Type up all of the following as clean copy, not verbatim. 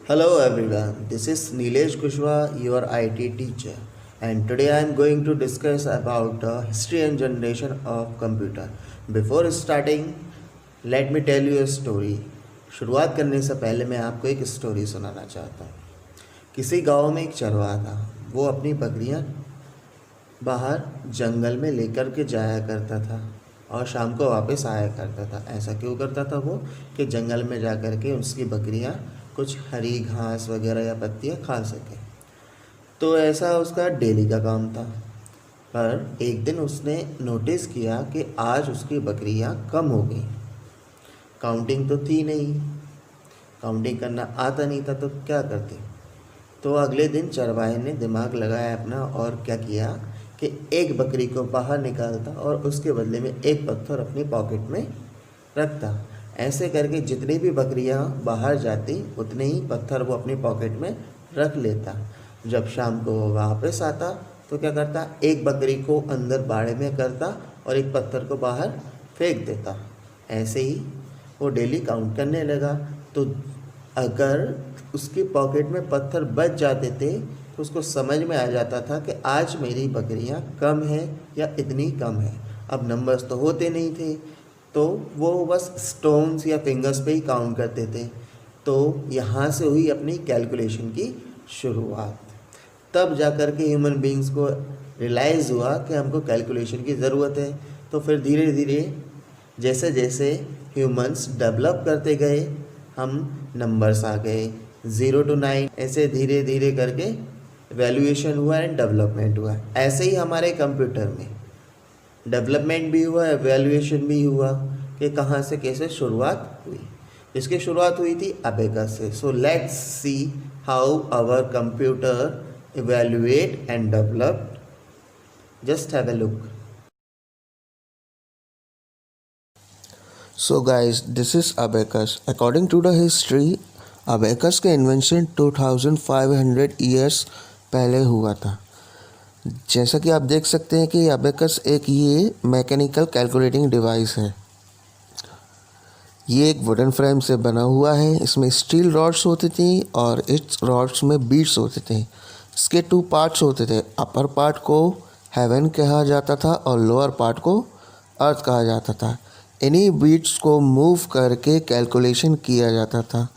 Hello everyone, this is Nilesh Kushwa, your IT teacher, and today I am going to discuss about the history and generation of computer. Before starting, let me tell you a story. शुरुआत करने से पहले मैं आपको एक story सुनाना चाहता हूँ। किसी गांव में एक चरवाहा था। वो अपनी बकरियाँ बाहर जंगल में लेकर के जाया करता था और शाम को वापस आया करता था। ऐसा क्यों करता था वो कि जंगल में जा कर के उसकी बकरियां कुछ हरी घास वगैरह या पत्तियां खा सकें। तो ऐसा उसका डेली का काम था। पर एक दिन उसने नोटिस किया कि आज उसकी बकरियां कम हो गई। काउंटिंग तो थी नहीं, काउंटिंग करना आता नहीं था, तो क्या करते। तो अगले दिन चरवाहे ने दिमाग लगाया अपना और क्या किया कि एक बकरी को बाहर निकालता और उसके बदले में एक पत्थर अपनी पॉकेट में रखता। ऐसे करके जितनी भी बकरियां बाहर जाती उतने ही पत्थर वो अपनी पॉकेट में रख लेता। जब शाम को वो वापस आता तो क्या करता, एक बकरी को अंदर बाड़े में करता और एक पत्थर को बाहर फेंक देता। ऐसे ही वो डेली काउंट करने लगा। तो अगर उसकी पॉकेट में पत्थर बच जाते थे तो उसको समझ में आ जाता था कि आज मेरी बकरियां कम है या इतनी कम है। अब नंबर्स तो होते नहीं थे, तो वो बस स्टोन्स या फिंगर्स पे ही काउंट करते थे। तो यहाँ से हुई अपनी कैलकुलेशन की शुरुआत। तब जा कर के ह्यूमन बींग्स को रियलाइज़ हुआ कि हमको कैलकुलेशन की ज़रूरत है। तो फिर धीरे धीरे जैसे जैसे ह्यूमंस डेवलप करते गए, हम नंबर्स आ गए 0 to 9, ऐसे धीरे धीरे करके वैल्यूएशन हुआ एंड डेवलपमेंट हुआ। ऐसे ही हमारे कंप्यूटर में डेवलपमेंट भी हुआ, एवेल्यूएशन भी हुआ कि कहाँ से कैसे शुरुआत हुई। इसकी शुरुआत हुई थी अबेकस से। So let's see how our computer evaluate and developed. Just have a look. So guys, this is abacus. According to the history, abacus का इन्वेंशन 2500 ईयर्स पहले हुआ था। जैसा कि आप देख सकते हैं कि abacus एक ये मैकेनिकल कैलकुलेटिंग डिवाइस है। ये एक वुडन फ्रेम से बना हुआ है। इसमें स्टील रॉड्स होती थी और इस रॉड्स में बीड्स होते थे। इसके 2 पार्ट्स होते थे। अपर पार्ट को हेवन कहा जाता था और लोअर पार्ट को अर्थ कहा जाता था। इन्हीं बीट्स को मूव करके कैलकुलेशन किया जाता था।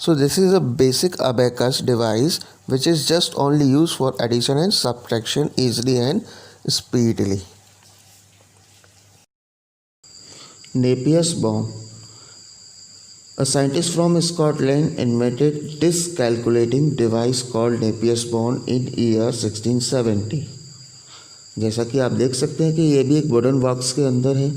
So this is a basic abacus device which is just only use for addition and subtraction easily and speedly. Napier's bone, a scientist from Scotland, invented this calculating device called Napier's board in year 1670। जैसा कि आप देख सकते हैं कि ये भी एक वुडन बॉक्स के अंदर है।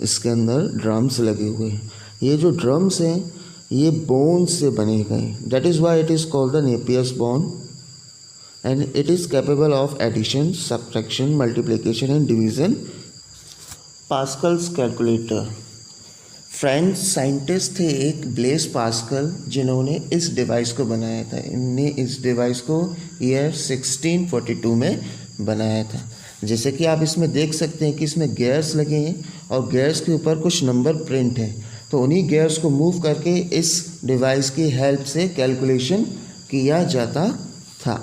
इसके अंदर ड्रम्स लगे हुए हैं। ये जो ड्रम्स हैं ये बोन से बने गए। That is why it is called the Napier's bone and it is capable of addition, subtraction, multiplication and division. Pascal's calculator. French scientist थे एक ब्लेस पास्कल, जिन्होंने इस डिवाइस को बनाया था। इनने इस डिवाइस को ईयर 1642 में बनाया था। जैसे कि आप इसमें देख सकते हैं कि इसमें गियर्स लगे हैं और गियर्स के ऊपर कुछ नंबर प्रिंट हैं। तो उन्हीं गियर्स को मूव करके इस डिवाइस की हेल्प से कैलकुलेशन किया जाता था।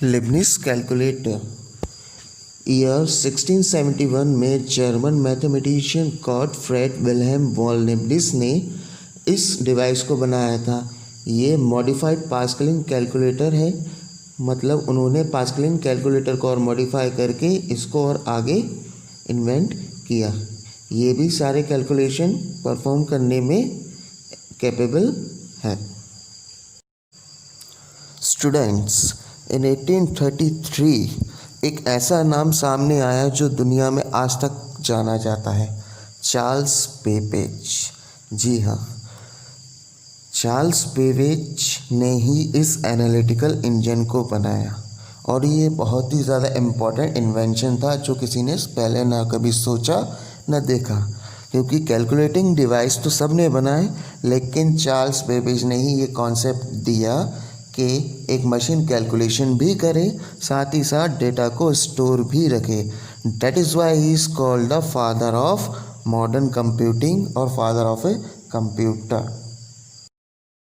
Leibniz calculator. ईयर 1671 में German mathematician Gottfried Wilhelm von Leibniz ने इस डिवाइस को बनाया था। ये मॉडिफाइड पास्कलिन कैलकुलेटर है। मतलब उन्होंने पास्कलिन कैलकुलेटर को और मॉडिफाई करके इसको और आगे इन्वेंट किया। ये भी सारे कैलकुलेशन परफॉर्म करने में कैपेबल है। स्टूडेंट्स, इन 1833 एक ऐसा नाम सामने आया जो दुनिया में आज तक जाना जाता है, चार्ल्स बेबेज। जी हाँ, चार्ल्स बेबेज ने ही इस एनालिटिकल इंजन को बनाया और ये बहुत ही ज़्यादा इम्पॉर्टेंट इन्वेंशन था जो किसी ने पहले ना कभी सोचा ना देखा। क्योंकि कैलकुलेटिंग डिवाइस तो सब ने बनाए, लेकिन चार्ल्स बेबेज ने ही ये कॉन्सेप्ट दिया कि एक मशीन कैलकुलेशन भी करे, साथ ही साथ डेटा को स्टोर भी रखे। That is why he is called the father of modern computing और फादर ऑफ ए कंप्यूटर।